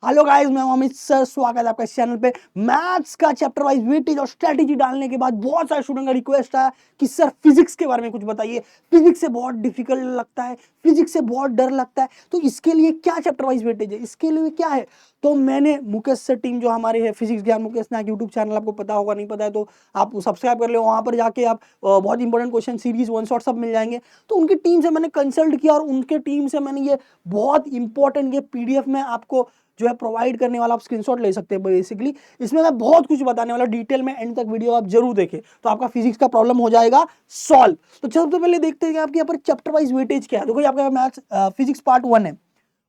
Hello guys, मैं हूं Amit sir. स्वागत है आपका इस चैनल पे। मैथ्स का चैप्टर वाइज वेटेज और स्ट्रेटेजी डालने के बाद बहुत सारे स्टूडेंट का रिक्वेस्ट आया कि सर फिजिक्स के बारे में कुछ बताइए। फिजिक्स से बहुत डिफिकल्ट लगता है, फिजिक्स से बहुत डर लगता है, तो इसके लिए क्या चैप्टर वाइज वेटेज है, इसके लिए क्या है। तो मैंने मुकेश सर टीम जो हमारे है फिजिक्स ज्ञान मुकेश नायक यूट्यूब चैनल, आपको पता होगा, नहीं पता है तो आप सब्सक्राइब कर लो। वहां पर जाके आप बहुत important question series one shot सब मिल जाएंगे। तो उनकी टीम से मैंने कंसल्ट किया और उनके टीम से मैंने ये बहुत इंपॉर्टेंट ये पीडीएफ में आपको जो है प्रोवाइड करने वाला, आप स्क्रीनशॉट ले सकते हैं। बेसिकली इसमें मैं बहुत कुछ बताने वाला डिटेल में, एंड तक वीडियो आप जरूर देखें तो आपका फिजिक्स का प्रॉब्लम हो जाएगा सॉल्व। तो सबसे पहले देखते हैं कि आपके यहाँ पर चैप्टर वाइज वेटेज क्या है। देखो आपका मैथ्स फिजिक्स पार्ट 1 है।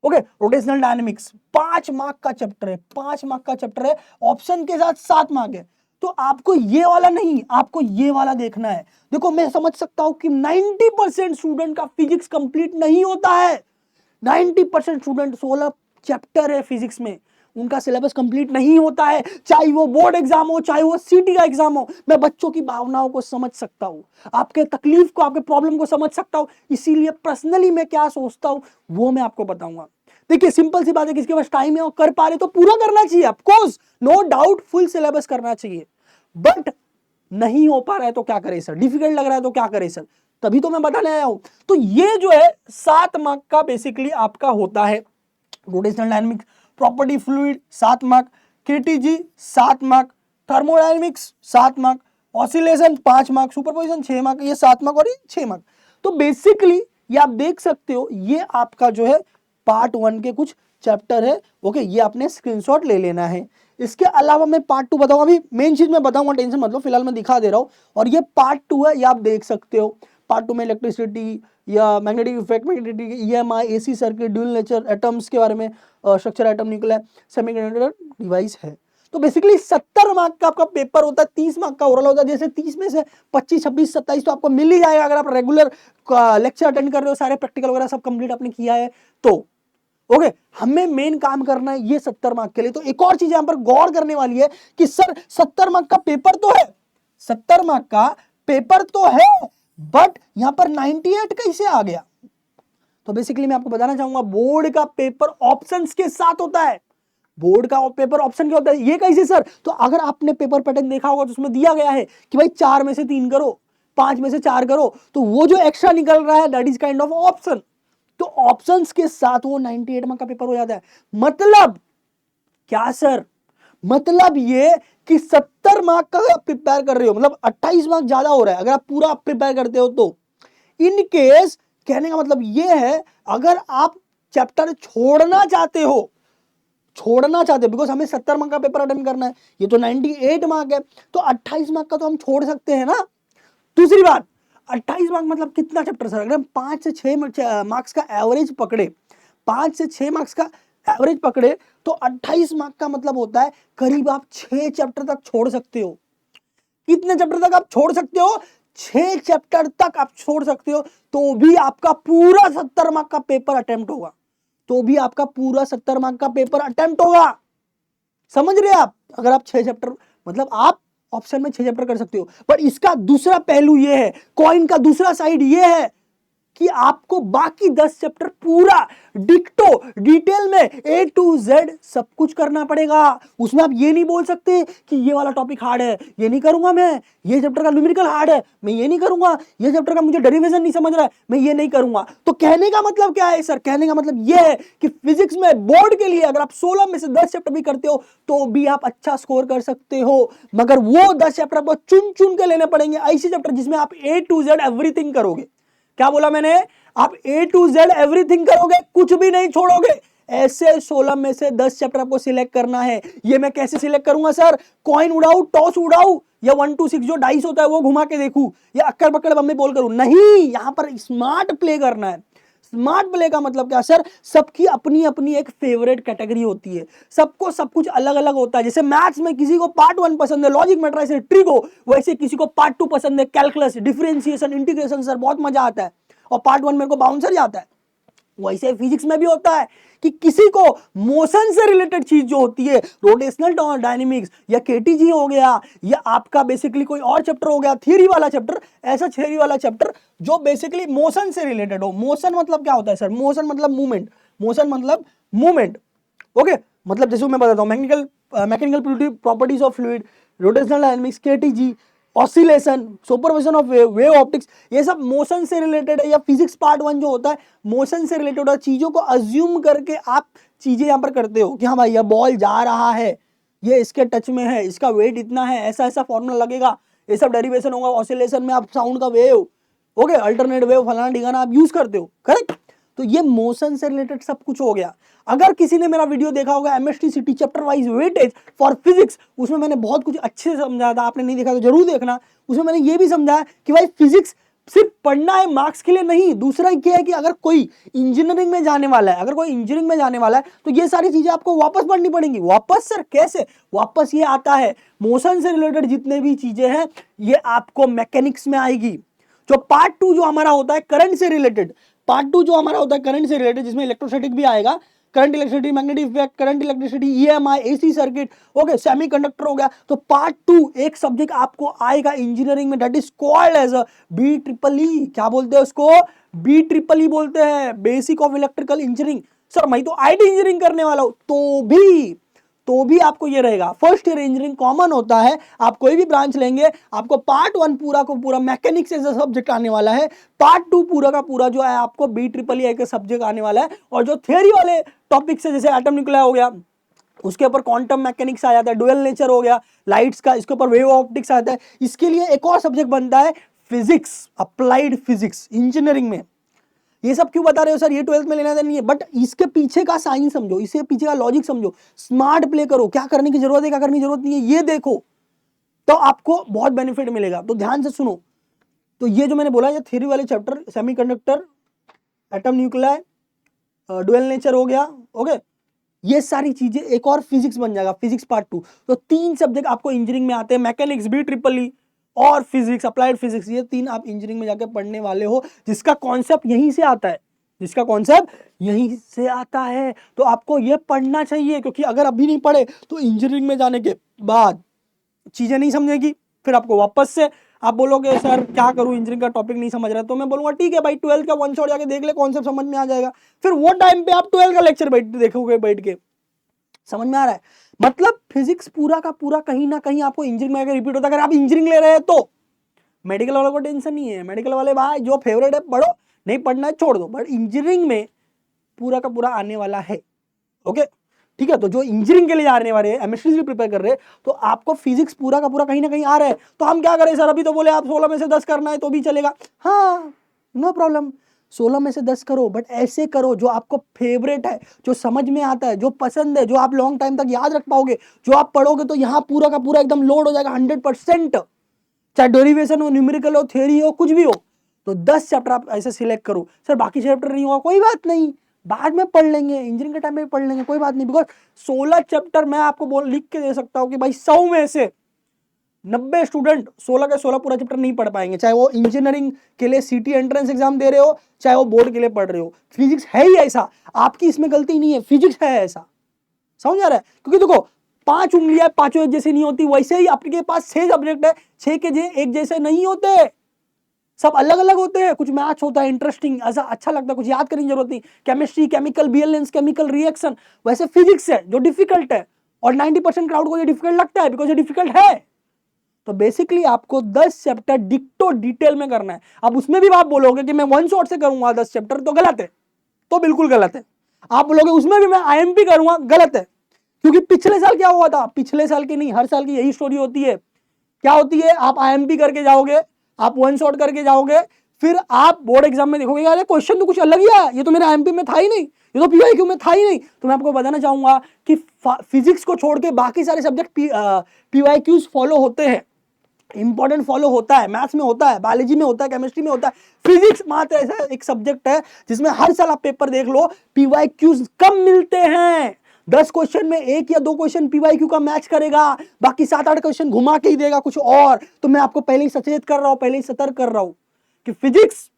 ओके, रोटेशनल डायनेमिक्स 5 मार्क का चैप्टर है, 5 मार्क का चैप्टर है, ऑप्शन के साथ 7 मार्क है। तो आपको ये वाला नहीं, आपको ये वाला देखना है। देखो मैं समझ सकता हूं कि 90% स्टूडेंट का फिजिक्स कंप्लीट नहीं होता है। 90% स्टूडेंट 16 चैप्टर है फिजिक्स में, उनका सिलेबस कंप्लीट नहीं होता है। चाहे वो बोर्ड एग्जाम हो, चाहे वो सीटी का एग्जाम हो। मैं बच्चों की भावनाओं को समझ सकता हूं, आपके तकलीफ को, आपके प्रॉब्लम को समझ सकता हूं। इसीलिए पर्सनली मैं क्या सोचता हूं वो मैं आपको बताऊंगा। देखिए सिंपल सी बात है, किसके पास टाइम है और कर पा रहे तो पूरा करना चाहिए, of course no doubt full syllabus करना चाहिए। बट नहीं हो पा रहा है तो क्या करें सर, डिफिकल्ट लग रहा है तो क्या करें सर, तभी तो मैं बताने आया हूं। तो ये जो है 7 मार्क का बेसिकली आपका होता है। Rotational dynamics, property fluid 7 mark, KTG 7 mark, thermodynamics 7 mark, oscillation 5 mark, superposition 6 mark, ये 7 मार्क और ये 6 मार्क। तो बेसिकली ये आप देख सकते हो, ये आपका जो है पार्ट 1 के कुछ चैप्टर है। ओके, ये आपने स्क्रीनशॉट ले लेना है। इसके अलावा मैं पार्ट 2 बताऊंगा, अभी मेन चीज मैं बताऊंगा, टेंशन मत लो, फिलहाल मैं दिखा दे रहा हूं। और ये पार्ट 2 है, ये आप देख सकते हो। पार्ट 2 में इलेक्ट्रिसिटी या magnetic effect, magnetic EMI, AC circuit, dual nature, atoms के बारे में, structure atom, nuclear, semiconductor device है। तो बेसिकली 70 मार्क का आपका पेपर होता है, 30 मार्क का ओरल होता है। जैसे 30 में से 25, 26, 27 तो आपको मिल ही जाएगा अगर आप रेगुलर लेक्चर अटेंड कर रहे हो, सारे प्रैक्टिकल वगैरह सब कंप्लीट आपने किया है तो। ओके, हमें मेन काम करना है ये 70 मार्क के लिए। तो एक और चीज यहां पर गौर करने वाली है कि सर 70 मार्क का पेपर तो है, 70 मार्क का पेपर तो है, बट यहां पर 98 कैसे आ गया। तो बेसिकली मैं आपको बताना चाहूंगा, बोर्ड का पेपर ऑप्शंस के साथ होता है। बोर्ड का पेपर ऑप्शन क्या होता है, ये कैसे सर। तो अगर आपने पेपर पैटर्न देखा होगा तो उसमें दिया गया है कि भाई 4 में से 3 करो, 5 में से 4 करो, तो वो जो एक्स्ट्रा निकल रहा है that is kind of option. तो ऑप्शंस के साथ वो 98 मार्क का पेपर हो जाता है। मतलब क्या सर, मतलब ये कि 70 मार्क का आप प्रिपेयर कर रहे हो, मतलब 28 मार्क ज्यादा हो रहा है अगर आप पूरा प्रिपेयर करते हो तो। इन केस कहने का मतलब ये है, अगर आप चैप्टर छोड़ना चाहते हो, बिकॉज हमें 70 मार्क का पेपर अटेंड करना है, ये तो 98 मार्क है, तो 28 मार्क का तो हम छोड़ सकते हैं ना। दूसरी बात, 28 मार्क मतलब कितना चैप्टर सर, अगर हम 5 से 6 मार्क्स का एवरेज पकड़े, 5 से 6 मार्क्स का एवरेज पकड़े, तो 28 मार्क का मतलब होता है करीब आप 6 चैप्टर तक छोड़ सकते हो। कितने चैप्टर तक आप छोड़ सकते हो, 6 चैप्टर तक आप छोड़ सकते हो, तो भी आपका पूरा 70 मार्क का पेपर अटेम्प्ट होगा, तो भी आपका पूरा 70 मार्क का पेपर अटेम्प्ट होगा। समझ रहे आप, अगर आप 6 चैप्टर, मतलब आप ऑप्शन में 6 चैप्टर कर सकते हो। पर इसका दूसरा पहलू ये है, कॉइन का दूसरा साइड ये है कि आपको बाकी 10 चैप्टर पूरा डिक्टो डिटेल में ए टू जेड सब कुछ करना पड़ेगा। उसमें आप ये नहीं बोल सकते कि ये वाला टॉपिक हार्ड है, ये नहीं करूंगा मैं, ये चैप्टर का न्यूमेरिकल हार्ड है, मैं ये नहीं करूंगा, ये चैप्टर का मुझे डेरिवेशन नहीं समझ रहा है, मैं ये नहीं करूंगा। तो कहने का मतलब क्या है सर, कहने का मतलब ये है कि फिजिक्स में बोर्ड के लिए अगर आप 16 में से 10 चैप्टर भी करते हो तो भी आप अच्छा स्कोर कर सकते हो, मगर वो 10 चैप्टर आपको चुन चुन के लेने पड़ेंगे, ऐसे चैप्टर जिसमें आप ए टू जेड एवरीथिंग करोगे। क्या बोला मैंने, आप ए टू जेड एवरीथिंग करोगे, कुछ भी नहीं छोड़ोगे। ऐसे 16 में से 10 चैप्टर आपको सिलेक्ट करना है। ये मैं कैसे सिलेक्ट करूंगा सर, कॉइन उड़ाऊ, टॉस उड़ाऊ, या 1 2 6 जो डाइस होता है वो घुमा के देखूं, या अक्कड़ बक्कड़ बम्बे बोल करूं, नहीं, यहां पर स्मार्ट प्ले करना है। स्मार्ट प्ले का मतलब क्या सर, सबकी अपनी अपनी एक फेवरेट कैटेगरी होती है, सबको सब कुछ अलग अलग होता है। जैसे मैथ्स में किसी को पार्ट 1 पसंद है, लॉजिक मैट्रिक्स ट्रिक हो, वैसे किसी को पार्ट 2 पसंद है, कैलकुलस, डिफरेंशिएशन, इंटीग्रेशन, सर बहुत मजा आता है, और पार्ट 1 मेरे को बाउंसर आता है। वैसे फिजिक्स में भी होता है कि किसी को मोशन से रिलेटेड चीज जो होती है, रोटेशनल डायनेमिक्स या केटीजी हो गया, या आपका बेसिकली कोई और चैप्टर हो गया थियरी वाला चैप्टर, ऐसा थियरी वाला चैप्टर जो बेसिकली मोशन से रिलेटेड हो। मोशन मतलब क्या होता है सर, मोशन मतलब मूवमेंट, मोशन मतलब मूवमेंट। ओके, मतलब जैसे मैं बताता हूँ, mechanical properties of fluid, rotational dynamics, KTG, oscillation, superposition of wave optics, ये सब मोशन से रिलेटेड है। या फिजिक्स पार्ट 1 जो होता है मोशन से रिलेटेड होता है, चीजों को अज्यूम करके आप चीजें यहाँ पर करते हो कि हाँ भाई ये बॉल जा रहा है, ये इसके टच में है, इसका वेट इतना है, ऐसा ऐसा फॉर्मूला लगेगा, ये सब डेरिवेशन होगा। ऑसिलेशन में आप साउंड का वेव, ओके, अल्टरनेट वेव, फलाना ठिकाना आप यूज करते हो, करेक्ट। तो ये मोशन से रिलेटेड सब कुछ हो गया। अगर किसी ने मेरा वीडियो देखा होगा एमएसटीसीटी chapter wise weightage for physics, उसमें मैंने बहुत कुछ अच्छे से समझाया था, आपने नहीं देखा तो जरूर देखना। उसमें मैंने ये भी समझाया कि भाई फिजिक्स सिर्फ पढ़ना है मार्क्स के लिए नहीं, दूसरा क्या है कि अगर कोई इंजीनियरिंग में जाने वाला है, तो ये सारी चीजें आपको वापस पढ़नी पड़ेंगी। वापस सर कैसे? वापस ये आता है मोशन से रिलेटेड जितने भी चीजें हैं ये आपको मैकेनिक्स में आएगी। जो पार्ट 2 जो हमारा होता है करंट से रिलेटेड, जिसमें इलेक्ट्रोस्टैटिक भी आएगा, current, electricity, magnetic effect, current, electricity, EMI, AC circuit, okay, semiconductor हो गया। तो पार्ट 2 एक सब्जेक्ट आपको आएगा इंजीनियरिंग में, that is called as BEEE। क्या बोलते हैं उसको? BEEE बोलते हैं, basic of electrical engineering. Sir मैं तो आईटी इंजीनियरिंग करने वाला हूं, तो भी आपको ये रहेगा। फर्स्ट ईयर इंजीनियरिंग कॉमन होता है, आप कोई भी ब्रांच लेंगे आपको पार्ट 1 पूरा को पूरा मैकेनिक्स एज सब्जेक्ट आने वाला है, पार्ट 2 पूरा का पूरा जो है आपको BEEE का सब्जेक्ट आने वाला है। और जो थियरी वाले टॉपिक्स है जैसे एटम न्यूक्लियर हो गया, उसके ऊपर क्वांटम मैकेनिक्स आ जाता है, डुअल नेचर हो गया लाइट्स का, इसके ऊपर वेव ऑप्टिक्स आता है। इसके लिए एक और सब्जेक्ट बनता है फिजिक्स, अप्लाइड फिजिक्स इंजीनियरिंग में। ये सब क्यों बता रहे हो सर, ये 12th में लेना देना नहीं है, बट इसके पीछे का साइंस समझो, इसके पीछे का लॉजिक समझो, स्मार्ट प्ले करो, क्या करने की जरूरत है क्या करने की जरूरत नहीं है ये देखो, तो आपको बहुत बेनिफिट मिलेगा। तो ध्यान से सुनो। तो ये जो मैंने बोला ये थ्योरी वाले chapter, semiconductor, atom nuclear, dual nature हो गया, ओके, ये सारी चीजें एक और फिजिक्स बन जाएगा, फिजिक्स पार्ट 2। तो 3 सब्जेक्ट आपको इंजीनियरिंग में आते हैं, मैकेनिक्स, BEEE और फिजिक्स, अप्लाइड फिजिक्स, ये 3 आप इंजीनियरिंग में जाके पढ़ने वाले हो, जिसका कॉन्सेप्ट यहीं से आता है, तो आपको ये पढ़ना चाहिए, क्योंकि अगर अभी नहीं पढ़े तो इंजीनियरिंग में जाने के बाद चीजें नहीं समझेगी, फिर आपको वापस से आप बोलोगे सर क्या करूं, इंजीनियरिंग का टॉपिक नहीं समझ रहा। तो मैं बोलूंगा ठीक है भाई 12th का वन शॉट जाके देख ले, कॉन्सेप्ट समझ में आ जाएगा, फिर वो टाइम पे आप 12th का लेक्चर देखोगे बैठ के, समझ में आ रहा है? मतलब फिजिक्स पूरा का पूरा कहीं ना कहीं आपको इंजीनियरिंग में आकर रिपीट होता है। अगर आप इंजीनियरिंग ले रहे हैं तो मेडिकल वालों को टेंशन नहीं है, मेडिकल वाले भाई जो फेवरेट है पढ़ो, नहीं पढ़ना है छोड़ दो, बट इंजीनियरिंग में पूरा का पूरा आने वाला है, ओके ठीक है। तो जो इंजीनियरिंग के लिए आने वाले हैं, एमएससी भी प्रिपेयर कर रहे हैं, तो आपको फिजिक्स पूरा का पूरा कहीं ना कहीं आ रहा है। तो हम क्या करें सर, अभी तो बोले आप 16 में से 10 करना है तो भी चलेगा, हाँ नो प्रॉब्लम, 16 में से 10 करो, बट ऐसे करो जो आपको फेवरेट है, जो समझ में आता है, जो पसंद है, जो आप लॉन्ग टाइम तक याद रख पाओगे, जो आप पढ़ोगे तो यहाँ पूरा का पूरा एकदम लोड हो जाएगा 100%, चाहे डेरिवेशन हो, न्यूमेरिकल हो, थ्योरी हो, कुछ भी हो। तो 10 चैप्टर आप ऐसे सिलेक्ट करो। सर बाकी चैप्टर नहीं हुआ, कोई बात नहीं, बाद में पढ़ लेंगे, इंजीनियरिंग के टाइम में भी पढ़ लेंगे, कोई बात नहीं। बिकॉज 16 चैप्टर मैं आपको लिख के दे सकता हूँ कि भाई 100 में से 90 स्टूडेंट 16 के 16 पूरा चैप्टर नहीं पढ़ पाएंगे, चाहे वो इंजीनियरिंग के लिए सीटी एंट्रेंस एग्जाम दे रहे हो, चाहे वो बोर्ड के लिए पढ़ रहे हो। फिजिक्स है ही ऐसा, आपकी इसमें गलती नहीं है, फिजिक्स है ऐसा, समझ आ रहा है? क्योंकि देखो 5 उंगलियां पांचों एक जैसी नहीं होती, वैसे ही आपके पास 6 सब्जेक्ट है, 6 के एक जैसे नहीं होते, सब अलग अलग होते हैं। कुछ मैथ्स होता है इंटरेस्टिंग, ऐसा अच्छा लगता है, कुछ याद करने की जरूरत नहीं, chemistry, chemical, BLNs, chemical reaction, वैसे फिजिक्स है जो डिफिकल्ट है, और 90% क्राउड को ये डिफिकल्ट लगता है बिकॉज ये डिफिकल्ट है। तो बेसिकली आपको 10 चैप्टर डिक्टो डिटेल में करना है। अब उसमें भी आप बोलोगे कि मैं वन शॉट से करूंगा 10 चैप्टर, तो गलत है, तो बिल्कुल गलत है। आप बोलोगे उसमें भी मैं IMP करूंगा, गलत है, क्योंकि पिछले साल क्या हुआ था, पिछले साल की नहीं हर साल की यही स्टोरी होती है। क्या होती है, आप IMP करके जाओगे, आप वन शॉट करके जाओगे, फिर आप बोर्ड एग्जाम में देखोगे यार क्वेश्चन तो कुछ अलग ही आया, ये तो मेरे IMP में था ही नहीं, ये तो PYQ में था ही नहीं। तो मैं आपको बताना चाहूंगा कि फिजिक्स को छोड़ के बाकी सारे सब्जेक्ट PYQs फॉलो होते हैं, इंपॉर्टेंट फॉलो होता है, मैथ्स में होता है, बायोलॉजी में होता है, केमिस्ट्री में होता है। फिजिक्स मात्र ऐसा एक सब्जेक्ट है जिसमें हर साल आप पेपर देख लो PYQs कम मिलते हैं। 10 क्वेश्चन में 1 या 2 क्वेश्चन PYQ का मैच करेगा, बाकी 7-8 क्वेश्चन घुमा के ही देगा कुछ और। तो मैं आपको पहले ही सचेत कर रहा हूं, पहले ही सतर्क कर रहा हूं कि फिजिक्स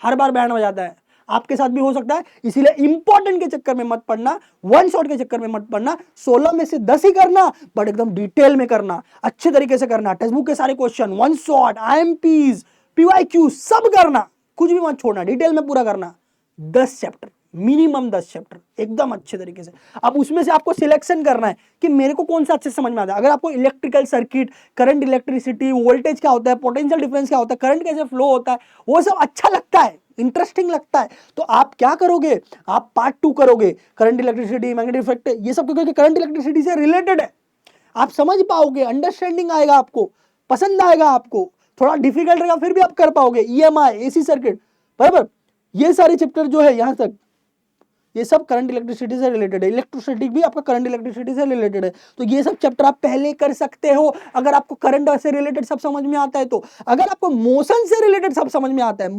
हर बार बैंड बजाता है, आपके साथ भी हो सकता है। इसीलिए इंपॉर्टेंट के चक्कर में मत पढ़ना, वन शॉट के चक्कर में मत पढ़ना, 16 में से 10 ही करना, बट एकदम डिटेल में करना, अच्छे तरीके से करना, टेक्स्ट बुक के सारे question, one shot, IMPs, PYQ सब करना, कुछ भी मत छोड़ना, डिटेल में पूरा करना। 10 चैप्टर मिनिमम 10 चैप्टर एकदम अच्छे तरीके से। अब उसमें से आपको सिलेक्शन करना है कि मेरे को कौन सा अच्छे से समझ में आता है। अगर आपको electrical circuit, current, electricity, voltage क्या होता है, पोटेंशियल डिफरेंस क्या होता है, करंट कैसे फ्लो होता है, वो सब अच्छा लगता है, इंटरेस्टिंग लगता है, तो आप क्या करोगे, आप पार्ट 2 करोगे, करंट, इलेक्ट्रिसिटी, मैग्नेटिक इफेक्ट, ये सब क्योंकि करंट इलेक्ट्रिसिटी से रिलेटेड है। आप समझ पाओगे, अंडरस्टैंडिंग आएगा, आपको पसंद आएगा, आपको थोड़ा डिफिकल्ट रहेगा फिर भी आप कर पाओगे। ईएमआई, एसी सर्किट, बराबर, ये सारे चैप्टर जो है यहां तक, ये सब करंट इलेक्ट्रिसिटी से रिलेटेड है। इलेक्ट्रोस्टैटिक भी आपका करंट इलेक्ट्रिसिटी से रिलेटेड है, तो ये सब चैप्टर आप पहले कर सकते हो अगर आपको करंट से रिलेटेड सब समझ में आता है। तो अगर आपको मोशन से रिलेटेड सब समझ में आता है,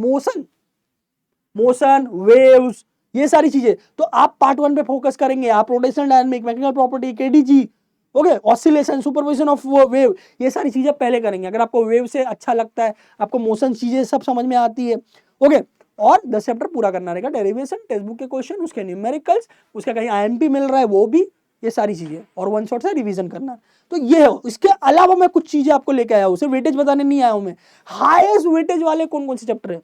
मोशन, वेव्स, ये सारी चीजें, तो आप पार्ट 1 पे फोकस करेंगे। आप rotational dynamic, mechanical property, KTG, okay, oscillation, superposition of wave, ये सारी चीजें पहले करेंगे। अगर आपको वेव से अच्छा लगता है, आपको मोशन चीजें सब समझ में आती है, ओके, और 10 चैप्टर पूरा करना रहेगा। डेरिवेशन, टेक्स्ट बुक के क्वेश्चन, उसके न्यूमेरिकल्स, उसका कहीं आईएमपी मिल रहा है वो भी, ये सारी चीजें, और वन शॉट से रिवीजन करना। तो ये है। इसके अलावा मैं कुछ चीजें आपको लेके आया हूं, सिर्फ वेटेज बताने नहीं आया हूं मैं। हाईएस्ट वेटेज वाले कौन कौन से चैप्टर है?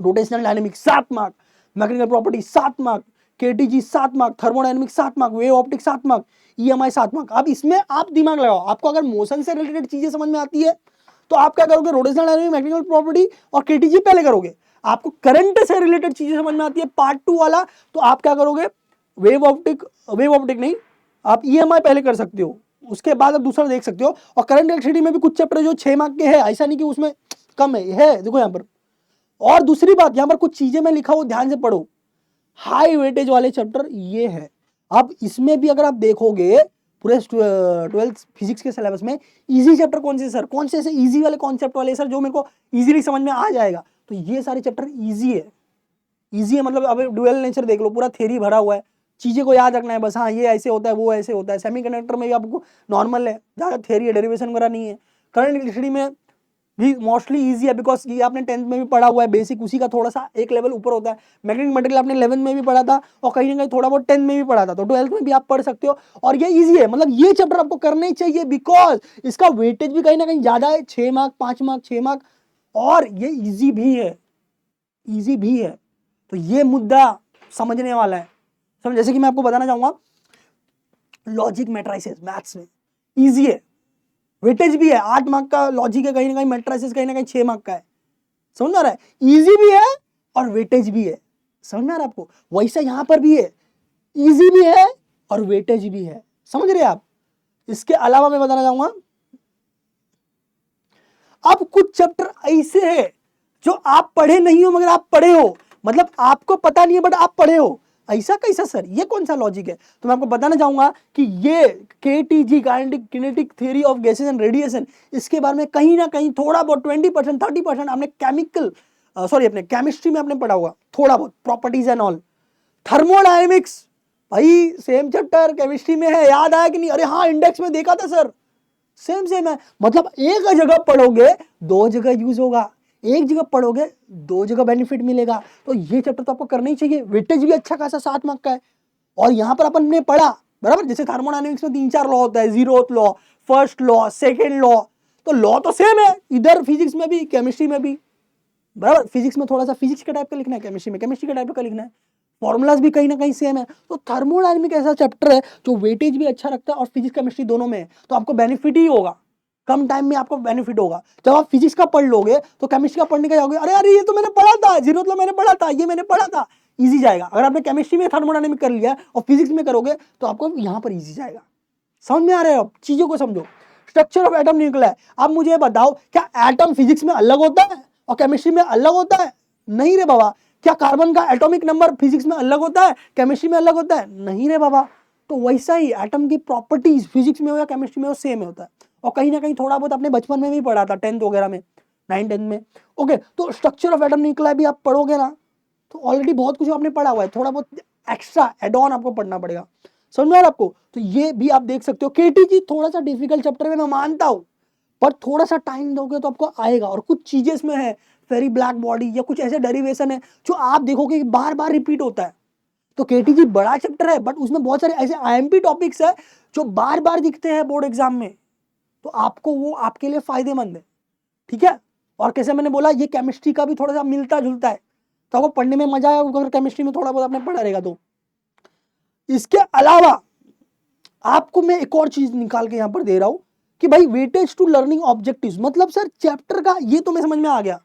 Rotational dynamics 7 mark, mechanical property 7 mark, KTG 7 mark, thermodynamics 7 mark, wave optic 7 mark, EMI 7 mark. अब इसमें आप दिमाग लगाओ, आपको अगर मोशन से रिलेटेड चीजें समझ में आती है तो आप क्या करोगे, रोटेशनल डायनामिक्स, मैकेनिकल प्रॉपर्टी और केटीजी पहले करोगे। आपको करंट से रिलेटेड चीजें समझ में आती है पार्ट 2 वाला, तो आप क्या करोगे, वेव ऑप्टिक नहीं, आप ईएमआई पहले कर सकते हो, उसके बाद आप दूसरा देख सकते हो। और करंट इलेक्ट्रिसिटी में भी कुछ चैप्टर जो 6 मार्क के है, ऐसा नहीं कि उसमें कम है, देखो यहाँ पर। और दूसरी बात, यहां पर कुछ चीजें मैं लिखा हूं, ध्यान से पढ़ो। हाई वेटेज वाले चैप्टर ये है। अब इसमें भी अगर आप देखोगे पूरे 12th फिजिक्स के सिलेबस में इजी चैप्टर कौन से सर, कौन से ऐसे इजी वाले कॉन्सेप्ट वाले सर जो मेरे को इजीली समझ में आ जाएगा, तो ये सारे चैप्टर इजी है। इजी है मतलब अब ड्यूअल नेचर देख लो, पूरा थ्योरी भरा हुआ है, चीजें को याद रखना है बस। हाँ, ये ऐसे होता है, वो ऐसे होता है। सेमीकंडक्टर में भी आपको नॉर्मल है, ज्यादा थ्योरी है, डेरिवेशन वगैरह नहीं है। करंट इलेक्ट्रिसिटी में भी मोस्टली इजी है, बिकॉज ये आपने 10th में भी पढ़ा हुआ है, बेसिक उसी का थोड़ा सा एक लेवल ऊपर होता है। मैग्नेटिक मटेरियल आपने 11th में भी पढ़ा था, और कहीं ना कहीं थोड़ा बहुत 10th में भी पढ़ा था, तो 12th में भी आप पढ़ सकते हो। और ये इजी है, मतलब ये चैप्टर आपको करना ही चाहिए, बिकॉज इसका वेटेज भी कहीं ना कहीं ज्यादा है, 6 मार्क, 5 मार्क, 6 मार्क, और ये इजी भी है, इजी भी है। तो ये मुद्दा समझने वाला है। समझ, जैसे कि मैं आपको बताना चाहूंगा, लॉजिक मैट्रिसेस मैथ्स में इजी है, वेटेज भी है, 8 मार्क का लॉजिक है, कहीं ना कहीं मैट्रिसेस कहीं ना कहीं 6 मार्क का है। समझ आ रहा है, इजी भी है और वेटेज भी है। समझ आ रहा है आपको? वैसा यहां पर भी है, इजी भी है और वेटेज भी है। समझ रहे हैं आप? इसके अलावा मैं बताना चाहूंगा, अब कुछ चैप्टर ऐसे है जो आप पढ़े नहीं हो मगर आप पढ़े हो, मतलब आपको पता नहीं है बट आप पढ़े हो। ऐसा कैसा सर, ये कौन सा लॉजिक है? तो मैं आपको बताना चाहूंगा कि ये KTG, kinetic theory of gases and radiation, इसके बारे में कहीं ना कहीं थोड़ा बहुत 20% 30% आपने अपने केमिस्ट्री में आपने पढ़ा होगा, थोड़ा बहुत प्रॉपर्टीज एंड ऑल। थर्मोडायनेमिक्स, भाई सेम चैप्टर केमिस्ट्री में है, याद आया कि नहीं? अरे हाँ, इंडेक्स में देखा था सर, सेम है। मतलब एक जगह पढ़ोगे 2 जगह यूज होगा, एक जगह पढ़ोगे 2 जगह बेनिफिट मिलेगा। तो ये चैप्टर तो आपको करना ही चाहिए। वेटेज भी अच्छा खासा 7 मार्क का है। और यहां पर अपन ने पढ़ा, बराबर, जैसे थर्मोडायनेमिक्स में 3-4 लॉ होता है, 0th law, first law, second law, तो लॉ तो सेम है इधर, फिजिक्स में भी केमिस्ट्री में भी, बराबर। फिजिक्स में थोड़ा सा फिजिक्स के टाइप का लिखना है, केमिस्ट्री में केमिस्ट्री के टाइप का लिखना है, फॉर्मूलाज भी कहीं ना कहीं सेम है। तो थर्मोडायनेमिक ऐसा चैप्टर है जो वेटेज भी अच्छा रखता है और फिजिक्स केमिस्ट्री दोनों में है, तो आपको बेनिफिट ही होगा, कम टाइम में आपको बेनिफिट होगा। जब आप फिजिक्स का पढ़ लोगे तो केमिस्ट्री का पढ़ने का जाओगे, अरे अरे ये तो मैंने पढ़ा था, 0th लॉ मैंने पढ़ा था, ये मैंने पढ़ा था, इजी जाएगा। अगर आपने केमिस्ट्री में थर्मोडायनेमिक कर लिया और फिजिक्स में करोगे तो आपको यहां पर इजी जाएगा। समझ में आ रहा है? आप चीजों को समझो। स्ट्रक्चर ऑफ एटम न्यूक्लियर, अब मुझे बताओ, क्या एटम फिजिक्स में अलग होता है और केमिस्ट्री में अलग होता है? नहीं रे बाबा। क्या कार्बन का एटॉमिक नंबर फिजिक्स में अलग होता है, केमिस्ट्री में अलग होता है? नहीं रे बाबा। तो वैसा ही एटम की प्रॉपर्टीज फिजिक्स में हो या केमिस्ट्री में हो, सेम होता है। और कहीं ना कहीं थोड़ा बहुत आपने बचपन में भी पढ़ा था, 10th वगैरह में, 9th 10th में, ओके। तो स्ट्रक्चर ऑफ एटम न्यूक्लियर भी आप पढ़ोगे ना, तो ऑलरेडी बहुत कुछ आपने पढ़ा हुआ है, थोड़ा बहुत एक्स्ट्रा एड ऑन आपको पढ़ना पड़ेगा। समझ में आ रहा है आपको? तो ये भी आप देख सकते हो। केटीजी थोड़ा सा डिफिकल्ट चैप्टर है, मैं मानता हूं, पर थोड़ा सा टाइम दोगे तो आपको आएगा। और कुछ चीजें इसमें है, फेरी ब्लैक बॉडी या कुछ ऐसे डेरिवेशन है जो आप देखोगे कि बार बार रिपीट होता है। तो केटीजी बड़ा चैप्टर है, बट उसमें बहुत सारे ऐसे आईएमपी टॉपिक्स है जो बार बार दिखते हैं बोर्ड एग्जाम में, तो आपको वो आपके लिए फायदेमंद है, ठीक है। और कैसे मैंने बोला, ये केमिस्ट्री का भी थोड़ा सा मिलता जुलता है, तो आपको पढ़ने में मजा आया, अगर केमिस्ट्री में थोड़ा बहुत आपने पढ़ा रहेगा तो। इसके अलावा आपको मैं एक और चीज निकाल के यहां पर दे रहा हूं कि भाई वेटेज टू लर्निंग ऑब्जेक्टिव्स, मतलब सर चैप्टर का ये तो मैं समझ में आ गया,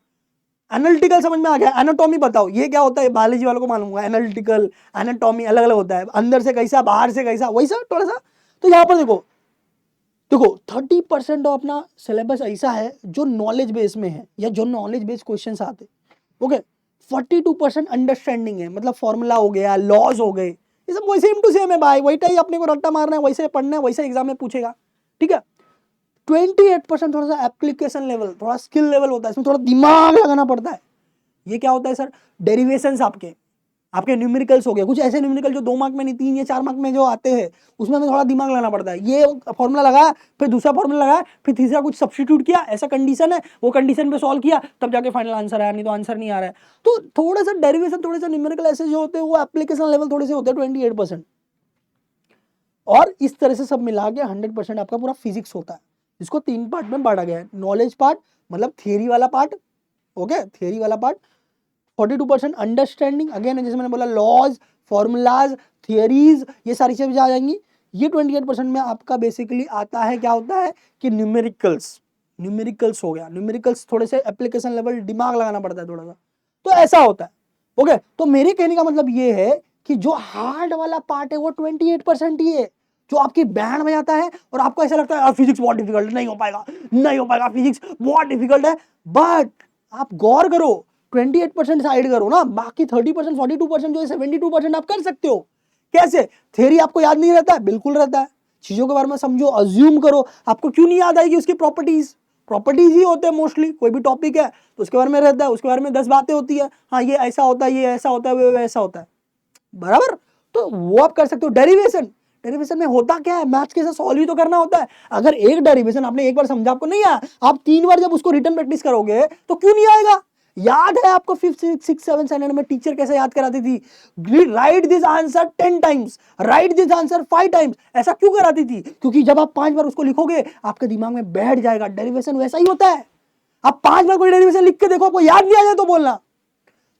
एनालिटिकल समझ में आ गया, एनाटॉमी बताओ ये क्या होता है, बायोलॉजी वालों को मालूम होगा, एनालिटिकल एनाटॉमी अलग अलग होता है, अंदर से कैसा बाहर से कैसा, वैसा थोड़ा सा। तो यहाँ पर देखो देखो 30% अपना सिलेबस ऐसा है जो नॉलेज बेस में है या जो नॉलेज बेस्ड क्वेश्चन आते, ओके। 42% अंडरस्टैंडिंग है, मतलब फॉर्मूला हो गया, लॉज हो गए, ये सब वैसे सेम टू सेम है भाई, वही टाइप अपने को रट्टा मारना है, वैसे पढ़ना है, वैसे एग्जाम में पूछेगा, ठीक है। 28% थोड़ा सा एप्लीकेशन लेवल, थोड़ा स्किल लेवल होता है, इसमें थोड़ा दिमाग लगाना पड़ता है। ये क्या होता है सर, डेरिवेशंस आपके न्यूमेरिकल्स हो गए, कुछ ऐसे न्यूमेरिकल जो 2 मार्क में नहीं 3 या 4 मार्क में जो आते हैं, उसमें हमें थोड़ा दिमाग लगाना पड़ता है। ये फॉर्मूला लगाया, फिर दूसरा फॉर्मूला लगाया, फिर तीसरा कुछ सब्स्टिट्यूट किया, ऐसा कंडीशन है, वो कंडीशन पे सॉल्व किया, तब जाके फाइनल आंसर आया, नहीं तो आंसर नहीं आ रहा है। तो थोड़ा सा डेरिवेशन, थोड़े सा न्यूमेरिकल ऐसे जो होते हैं वो एप्लीकेशन लेवल थोड़े से होते हैं 28%। और इस तरह से सब मिला के 100% आपका पूरा फिजिक्स होता है, जिसको 3 पार्ट में बांटा गया है। नॉलेज पार्ट मतलब थियरी वाला पार्ट, ओके, थियरी वाला पार्ट। 42% अंडरस्टैंडिंग, अगेन जैसे मैंने बोला लॉज, फॉर्मूलाज, थियरीज, ये सारी चीजें आ जाएंगी। ये 28% में आपका बेसिकली आता है, क्या होता है कि न्यूमेरिकल्स हो गया, न्यूमेरिकल्स थोड़े से एप्लीकेशन लेवल दिमाग लगाना पड़ता है थोड़ा सा, तो ऐसा होता है, ओके। तो मेरे कहने का मतलब ये है कि जो हार्ड वाला पार्ट है वो 28% ही है, जो आपकी बैंड में जाता है और आपको ऐसा लगता है फिजिक्स बहुत डिफिकल्ट, नहीं हो पाएगा, फिजिक्स बहुत डिफिकल्ट है। बट आप गौर करो, 28% साइड करो ना, बाकी 30% 42% जो है 72% आप कर सकते हो। कैसे? थ्योरी आपको याद नहीं रहता है? बिल्कुल रहता है। चीजों के बारे में समझो, अज्यूम करो। आपको क्यों नहीं याद आएगी उसकी प्रॉपर्टीज ही होते हैं मोस्टली। कोई भी टॉपिक है तो उसके बारे में रहता है, उसके बारे में 10 बातें होती है, हाँ ये ऐसा होता है, ये ऐसा होता है, वो ऐसा होता है, बराबर। तो वो आप कर सकते हो। डेरिवेशन में होता क्या है, मैथ्स के साथ सॉल्व ही तो करना होता है। अगर एक डेरिवेशन आपने एक बार समझा, आपको नहीं आया, आप 3 बार जब उसको रिटर्न प्रैक्टिस करोगे तो क्यों नहीं आएगा। याद है आपको 5th 6th 7th स्टैंडर्ड में टीचर कैसे याद कराती थी, right this answer 10 times, right this answer 5 times. ऐसा क्यों कराती थी? क्योंकि जब आप 5 बार उसको लिखोगे आपके दिमाग में बैठ जाएगा। डेरिवेशन वैसा ही होता है, आप 5 बार कोई डेरिवेशन लिख के देखो, आपको याद नहीं आ जाए तो बोलना।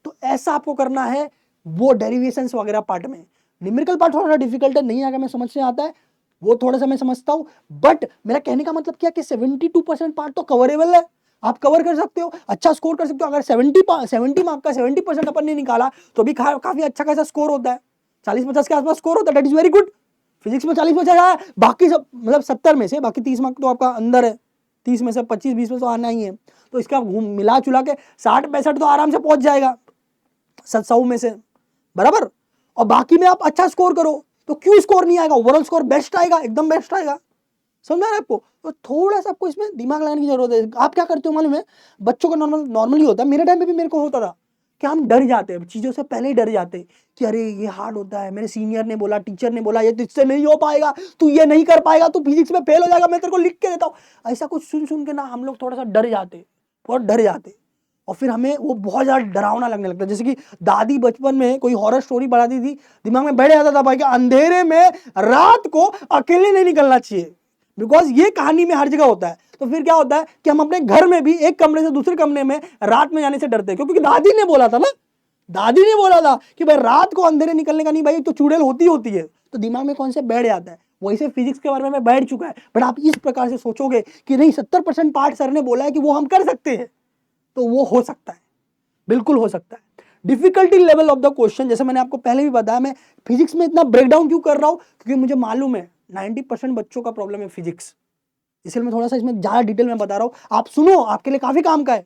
तो ऐसा आपको करना है वो डेरिवेशंस वगैरह पार्ट में। न्यूमेरिकल पार्ट थोड़ा डिफिकल्ट है, नहीं आगे मैं समझ से आता है, वो थोड़ा सा मैं समझता हूं। बट मेरा कहने का मतलब क्या कि 72% पार्ट तो कवरेबल है, आप कवर कर सकते हो, अच्छा स्कोर कर सकते हो। अगर 70 मार्क का 70% अपन ने निकाला तो भी काफी अच्छा खासा स्कोर होता है, 40-50 के आसपास स्कोर होता है, that is very good. Physics में 40-50 आया, बाकी सब मतलब 70 में से बाकी 30 मार्क तो आपका अंदर है, 30 में से 25-20 में तो आना ही है। तो इसका मिला चुला के 60-65 तो आराम से पहुंच जाएगा 100 में से, बराबर। और बाकी में आप अच्छा स्कोर करो तो क्यों स्कोर नहीं आएगा, ओवरऑल स्कोर बेस्ट आएगा, एकदम बेस्ट आएगा। समझ रहे आपको? तो थोड़ा सा आपको इसमें दिमाग लगाने की जरूरत है। आप क्या करते हो मालूम है, बच्चों का नॉर्मली होता है, मेरे टाइम पे भी मेरे को होता था कि हम डर जाते हैं चीजों से, पहले ही डर जाते कि अरे ये हार्ड होता है, मेरे सीनियर ने बोला, टीचर ने बोला ये तुझसे नहीं हो पाएगा, तू ये नहीं कर पाएगा, तू फिजिक्स में फेल हो जाएगा, मैं तेरे को लिख के देता हूँ। ऐसा कुछ सुन सुन के ना हम लोग थोड़ा सा डर जाते, बहुत डर जाते, और फिर हमें वो बहुत ज्यादा डरावना लगने लगता है। जैसे कि दादी बचपन में कोई हॉरर स्टोरी बढ़ाती थी, दिमाग में बैठ जाता था भाई कि अंधेरे में रात को अकेले नहीं निकलना चाहिए, बिकॉज ये कहानी में हर जगह होता है। तो फिर क्या होता है कि हम अपने घर में भी एक कमरे से दूसरे कमरे में रात में जाने से डरते हैं, क्योंकि दादी ने बोला था ना, दादी ने बोला था कि भाई रात को अंधेरे निकलने का नहीं, भाई तो चुड़ैल होती है। तो दिमाग में कौन से बैठ जाता है, वैसे फिजिक्स के बारे में बैठ चुका है। बट आप इस प्रकार से सोचोगे कि नहीं 70% पार्ट सर ने बोला है कि वो हम कर सकते हैं, तो वो हो सकता है, बिल्कुल हो सकता है। Difficulty level of the question, जैसे मैंने आपको पहले भी बताया, मैं फिजिक्स में इतना ब्रेकडाउन क्यों कर रहा हूं, क्योंकि मुझे मालूम है 90% बच्चों का प्रॉब्लम है फिजिक्स, इसलिए मैं थोड़ा सा इसमें ज्यादा डिटेल में बता रहा हूं। आप सुनो, आपके लिए काफी काम का है।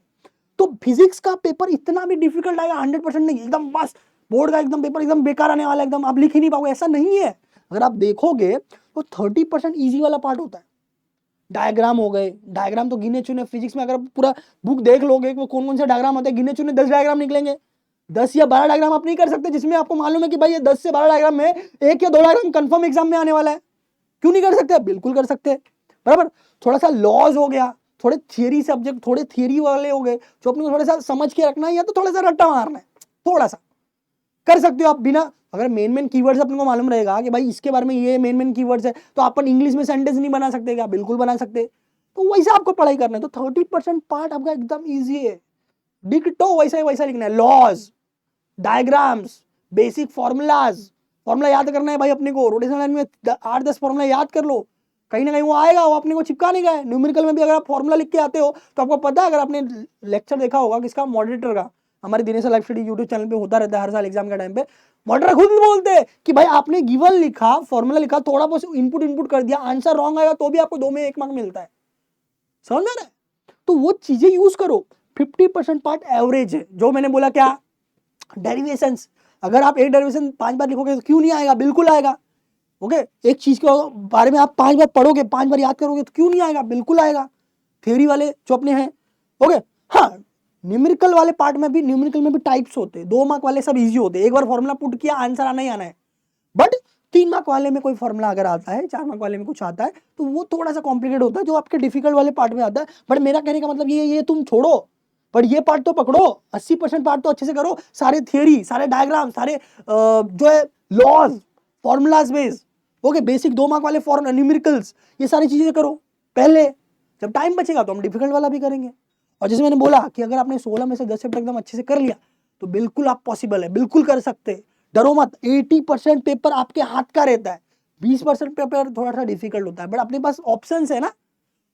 तो फिजिक्स का पेपर इतना भी डिफिकल्ट आएगा 100% नहीं, एकदम बस बोर्ड का एकदम पेपर एकदम बेकार आने वाला, एकदम आप लिख ही नहीं पाओगे, ऐसा नहीं है। अगर आप देखोगे तो 30% ईजी वाला पार्ट होता है। डायग्राम हो गए, डायग्राम तो गिने चुने, फिजिक्स में अगर पूरा बुक देख लोगे वो कौन कौन से डायग्राम होते हैं, गिने चुने 10 डायग्राम निकलेंगे। 10 या 12 डायग्राम आप नहीं कर सकते जिसमें आपको मालूम है कि भाई ये 10 से 12 डायग्राम में 1 या 2 डायग्राम कंफर्म एग्जाम में आने वाला है। क्यों नहीं कर सकते? बिल्कुल कर सकते, बराबर। थोड़ा सा लॉज हो गया, थोड़े थियरी सब्जेक्ट, थोड़े थियरी वाले हो गए जो अपने को थोड़ा सा समझ के रखना है, या तो थोड़ा सा रट्टा मारना है, थोड़ा सा कर सकते हो आप बिना। अगर मेन कीवर्ड्स अपने को मालूम रहेगा कि भाई इसके बारे में ये मेन कीवर्ड्स है, तो अपन इंग्लिश में सेंटेंस नहीं बना सकते क्या? बिल्कुल बना सकते। तो वैसे आपको पढ़ाई करना है। तो 30% पार्ट आपका एकदम ईजी है, डिक्टो वैसा ही वैसा लिखना है। Laws diagrams, basic formulas, formula याद करना है भाई अपने को, रोटेशनल लाइन में 8-10 फॉर्मूला याद कर लो, कहीं ना कहीं वो आएगा, वो अपने को चिपकाने का है। न्यूमेरिकल में भी अगर आप फॉर्मूला लिख के आते हो तो आपको पता है, अगर आपने लेक्चर देखा होगा किसका, मॉडरेटर का, हमारे Dinesh life study YouTube channel पे होता रहता है हर साल एग्जाम के टाइम पे, मॉडरेटर खुद बोलते हैं कि भाई आपने गिवन लिखा, फॉर्मूला लिखा, थोड़ा बहुत इनपुट कर दिया, आंसर रॉन्ग आएगा तो भी आपको 2 में 1 मार्क मिलता है, समझ में आ रहा है? तो वो चीजें यूज करो। 50% पार्ट एवरेज है, जो मैंने बोला क्या, डेरिवेशंस, अगर आप एक डेरिवेशन 5 बार लिखोगे तो क्यों नहीं आएगा, बिल्कुल आएगा। ओके, एक चीज के बारे में आप 5 बार पढ़ोगे, 5 बार याद करोगे तो क्यों नहीं आएगा, बिल्कुल आएगा। थ्योरी वाले जो अपने हैं, ओके। हाँ, न्यूमेरिकल वाले पार्ट में भी, न्यूमेरिकल में भी टाइप्स होते हैं। 2 मार्क वाले सब इजी होते हैं, एक बार फॉर्मूला पुट किया, आंसर आना ही आना है। बट 3 मार्क वाले में कोई फॉर्मूला अगर आता है, 4 मार्क वाले में कुछ आता है, तो वो थोड़ा सा कॉम्प्लिकेट होता है, जो आपके डिफिकल्ट वाले पार्ट में आता है। बट मेरा कहने का मतलब ये तुम छोड़ो, पर ये पार्ट तो पकड़ो, 80% पार्ट तो अच्छे से करो, सारे थियरी, सारे डायग्राम, सारे जो है laws, formulas base, okay, basic 2 mark वाले फॉर्म न्यूमेरिकल्स, ये सारी चीजें करो पहले। जब टाइम बचेगा तो हम डिफिकल्ट वाला भी करेंगे। और जैसे मैंने बोला कि अगर आपने 16 में से 10 चैप्टर एकदम अच्छे से कर लिया तो बिल्कुल आप पॉसिबल है, बिल्कुल कर सकते हैं, डरो मत। 80% पेपर आपके हाथ का रहता है, 20% पेपर थोड़ा सा डिफिकल्ट होता है, बट अपने पास ऑप्शन है ना,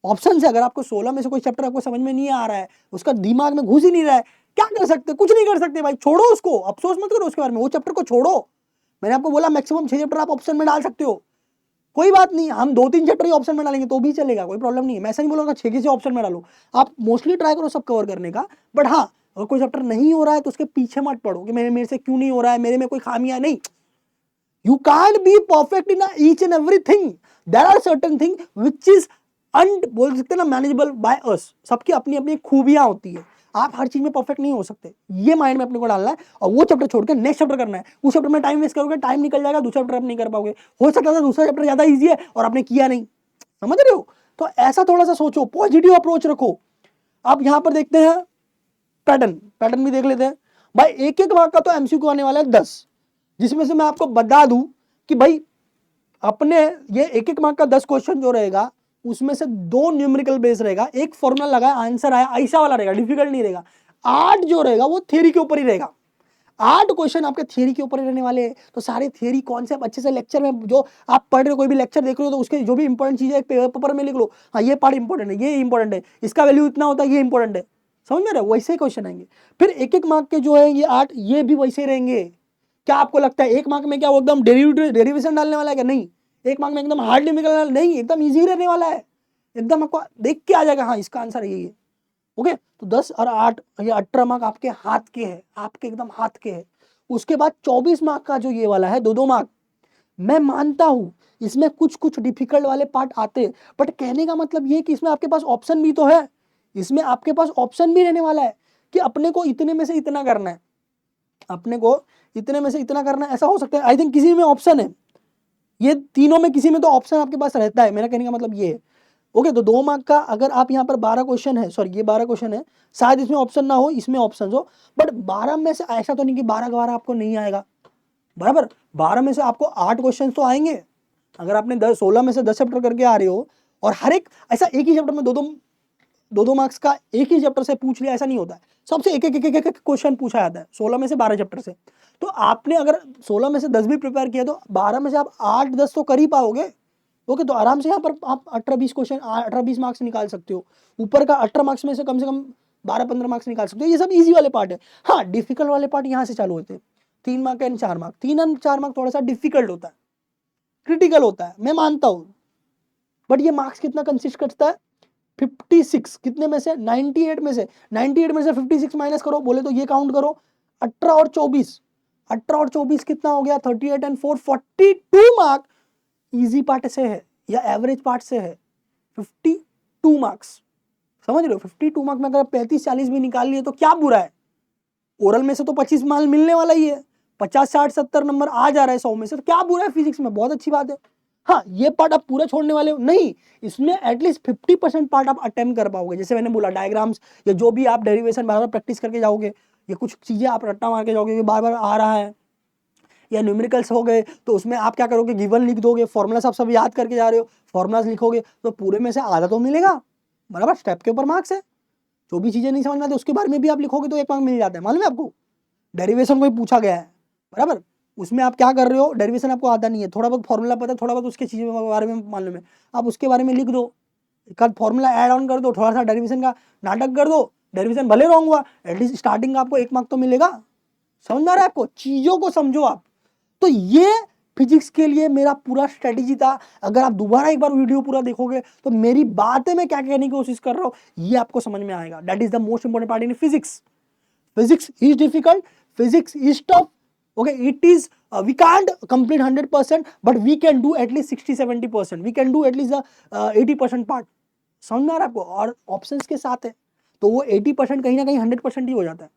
ऑप्शन है। अगर आपको 16 में से कोई चैप्टर आपको समझ में नहीं आ रहा है, उसका दिमाग में घुस ही नहीं रहा है, क्या कर सकते, कुछ नहीं कर सकते भाई, छोड़ो उसको, अफसोस मत करो उसके बारे में, वो चैप्टर को छोड़ो। मैंने आपको बोला मैक्सिमम 6 चैप्टर आप ऑप्शन में डाल सकते हो, कोई बात नहीं, हम 2-3 चैप्टर ही ऑप्शन में डालेंगे तो भी चलेगा, कोई प्रॉब्लम नहीं है। मैं ऐसा नहीं बोलूंगा 6 से ऑप्शन में डालो, आप मोस्टली ट्राई करो सब कवर करने का। बट हाँ, अगर कोई चैप्टर नहीं हो रहा है तो उसके पीछे मत पड़ो कि मेरे से क्यों नहीं हो रहा है, मेरे में कोई खामियां नहीं। You can't be perfect in each and everything, there are certain thing which is बोल सकते हैं ना, मैनेजेबल बाय अस। सबकी अपनी अपनी खूबियां होती है, आप हर चीज में परफेक्ट नहीं हो सकते, ये माइंड में अपने को डालना है। और वो चैप्टर छोड़कर नेक्स्ट चैप्टर करना है, उस चैप्टर में टाइम वेस्ट करोगे, टाइम निकल जाएगा, दूसरा चैप्टर आप नहीं कर पाओगे, हो सकता है दूसरा चैप्टर ज्यादा इजी है और आपने किया नहीं, समझ रहे हो? तो ऐसा थोड़ा सा सोचो, पॉजिटिव अप्रोच रखो। आप यहां पर देखते हैं पैटर्न भी देख लेते हैं भाई। एक एक मार्क का तो एमसीक्यू आने वाला है 10, जिसमें से मैं आपको बता दूं कि भाई अपने ये एक एक मार्क का 10 क्वेश्चन जो रहेगा, उसमें से 2 न्यूमेरिकल बेस रहेगा, एक फॉर्मूला लगा आंसर आया, ऐसा वाला रहेगा, डिफिकल्ट नहीं रहेगा। 8 जो रहेगा वो थ्योरी के ऊपर ही रहेगा, 8 क्वेश्चन आपके थियरी के ऊपर रहने वाले हैं। तो सारे थियरी कॉन्सेप्ट अच्छे से लेक्चर में, जो आप पढ़ रहे हो, कोई भी लेक्चर देख रहे हो तो उसके जो भी इंपॉर्टेंट चीज है पेपर में लिख लो, हाँ ये पार्ट इंपॉर्टेंट है, ये इंपॉर्टेंट है, इसका वैल्यू इतना होता है, ये इंपॉर्टेंट है, समझ में रहे? वैसे ही क्वेश्चन आएंगे। फिर एक एक मार्क के जो है ये 8, ये भी वैसे ही रहेंगे। क्या आपको लगता है एक मार्क में क्या वो एकदम डेरिवेशन डालने वाला है क्या? नहीं। एक मार्क में एकदम हार्ड निकलने वाला नहीं, एकदम ईजी रहने वाला है, एकदम आपको देख के आ जाएगा हाँ इसका आंसर यही है। ओके, तो 10 और 8 ये 18 मार्क आपके हाथ के हैं, आपके एकदम हाथ के हैं। उसके बाद 24 मार्क का जो ये वाला है, 2-2 मार्क, मैं मानता हूं इसमें कुछ कुछ डिफिकल्ट वाले पार्ट आते हैं, बट कहने का मतलब ये कि इसमें आपके पास ऑप्शन भी तो है, इसमें आपके पास ऑप्शन भी रहने वाला है कि अपने को इतने में से इतना करना है, अपने को इतने में से इतना करना है, ऐसा हो सकता है। आई थिंक किसी में ऑप्शन है, ये तीनों में किसी में तो ऑप्शन आपके पास रहता है, मेरा कहने का मतलब ये है। ओके, तो 2 मार्क का अगर आप यहाँ पर 12 क्वेश्चन है, सॉरी ये 12 क्वेश्चन है, शायद इसमें ऑप्शन ना हो, इसमें ऑप्शन हो, बट 12 में से ऐसा तो नहीं कि 12 का 12 आपको नहीं आएगा, बराबर। 12 में से आपको 8 क्वेश्चन तो आएंगे। अगर आपने 16 में से 10 चैप्टर करके आ रहे हो, और हर एक ऐसा एक ही चैप्टर में दो मार्क्स का एक ही चैप्टर से पूछ लिया, ऐसा नहीं होता है, सबसे एक एक क्वेश्चन पूछा जाता है 16 में से 12 चैप्टर से। तो आपने अगर 16 में से 10 भी प्रिपेयर किया तो 12 में से आप 8-10 तो कर ही पाओगे। ओके, तो आराम से यहाँ पर आप 18-20 क्वेश्चन, 18-20 मार्क्स निकाल सकते हो। ऊपर का 18 मार्क्स में से कम 12-15 मार्क्स निकाल सकते हो। ये सब इजी वाले पार्ट है। हाँ, डिफिकल्ट वाले पार्ट यहाँ से चालू होते हैं, 3 मार्क एंड 4 मार्क। 3 और 4 मार्क थोड़ा सा डिफिकल्ट होता है, क्रिटिकल होता है, मैं मानता हूँ। बट ये मार्क्स कितना कंसिस्ट करता है? 56, कितने में से? 98 में से। 98 में से 56 माइनस करो, बोले तो ये काउंट करो, 18 और 24, 18 और 24 कितना हो गया? 38 एंड 4, 42 मार्क इजी पार्ट से है या एवरेज पार्ट से है। 52 मार्क्स, समझ रहे हो? 52 मार्क में अगर 35-40 भी निकाल लिए तो क्या बुरा है? ओरल में से तो 25 मार्क्स मिलने वाला ही है, 50-60-70 नंबर आ जा रहा है 100 में से, तो क्या बुरा है? फिजिक्स में बहुत अच्छी बात है। हाँ, ये पार्ट आप पूरा छोड़ने वाले हो नहीं, इसमें एटलीस्ट 50% पार्ट आप अटेम्प्ट कर पाओगे। जैसे मैंने बोला, डायग्राम्स या जो भी आप डेरिवेशन बार बार प्रैक्टिस करके जाओगे, या कुछ चीजें आप रट्टा मार के जाओगे, बार बार आ रहा है, या न्यूमेरिकल्स हो गए तो उसमें आप क्या करोगे, गिवन लिख दोगे, फॉर्मुलास आप सब याद करके जा रहे हो, फॉर्मुलास लिखोगे, तो पूरे में से आधा तो मिलेगा, बराबर। स्टेप के ऊपर मार्क्स है, जो भी चीजें नहीं समझ में आती उसके बारे में भी आप लिखोगे तो 1 मार्क मिल जाता है, मालूम है आपको। डेरिवेशन कोई पूछा गया है, बराबर, उसमें आप क्या कर रहे हो, डेरिवेशन आपको आता नहीं है, थोड़ा बहुत फॉर्मूला पता है, थोड़ा बहुत उसके चीज़ों के बारे में मालूम है, आप उसके बारे में लिख दो, एक आध फॉर्मूला ऐड ऑन कर दो, थोड़ा सा डेरिवेशन का नाटक कर दो, डेरिवेशन भले रॉन्ग हुआ, एटलीस्ट स्टार्टिंग का आपको 1 मार्क तो मिलेगा। समझ में आ रहा है आपको, चीजों को समझो आप। तो ये फिजिक्स के लिए मेरा पूरा स्ट्रेटेजी था। अगर आप दोबारा एक बार वीडियो पूरा देखोगे तो मेरी बातें मैं क्या कहने की कोशिश कर रहा हूं ये आपको समझ में आएगा। That is the most important part in physics. Physics is difficult, physics is tough, okay, it is we can't complete 100%, but we can do at least 60-70%, we can do at least the 80% part। समझ में आ रहा है आपको, और options के साथ है तो वो 80% कहीं ना कहीं 100% ही हो जाता है,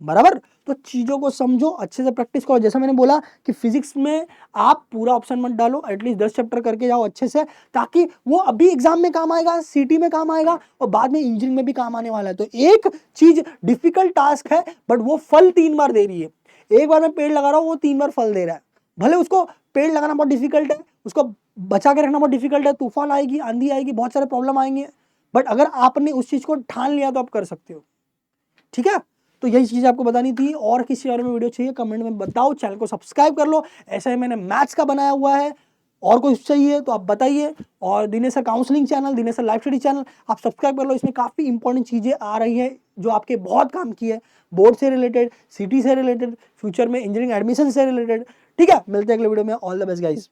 बराबर। तो चीजों को समझो, अच्छे से प्रैक्टिस करो। जैसा मैंने बोला कि फिजिक्स में आप पूरा ऑप्शन मत डालो, एटलीस्ट 10 चैप्टर करके जाओ अच्छे से, ताकि वो अभी एग्जाम में काम आएगा, सीटी में काम आएगा और बाद में इंजीनियरिंग में भी काम आने वाला है। तो एक चीज डिफिकल्ट टास्क है बट वो फल 3 बार दे रही है। एक बार मैं पेड़ लगा रहा हूँ, वो 3 बार फल दे रहा है। भले उसको पेड़ लगाना बहुत डिफिकल्ट है, उसको बचा के रखना बहुत डिफिकल्ट है, तूफान आएगी, आंधी आएगी, बहुत सारे प्रॉब्लम आएंगे, बट अगर आपने उस चीज को ठान लिया तो आप कर सकते हो। ठीक है, तो यही चीज आपको बतानी थी। और किसी और में वीडियो चाहिए कमेंट में बताओ, चैनल को सब्सक्राइब कर लो। ऐसा ही मैंने मैथ्स का बनाया हुआ है, और कुछ चाहिए तो आप बताइए। और Dinesh sir counselling channel, Dinesh sir live study channel आप सब्सक्राइब कर लो। इसमें काफी इंपॉर्टेंट चीजें आ रही है जो आपके बहुत काम की है, बोर्ड से रिलेटेड, सिटी से रिलेटेड, फ्यूचर में इंजीनियरिंग एडमिशन से रिलेटेड। ठीक है, मिलते हैं अगले वीडियो में। All the best guys.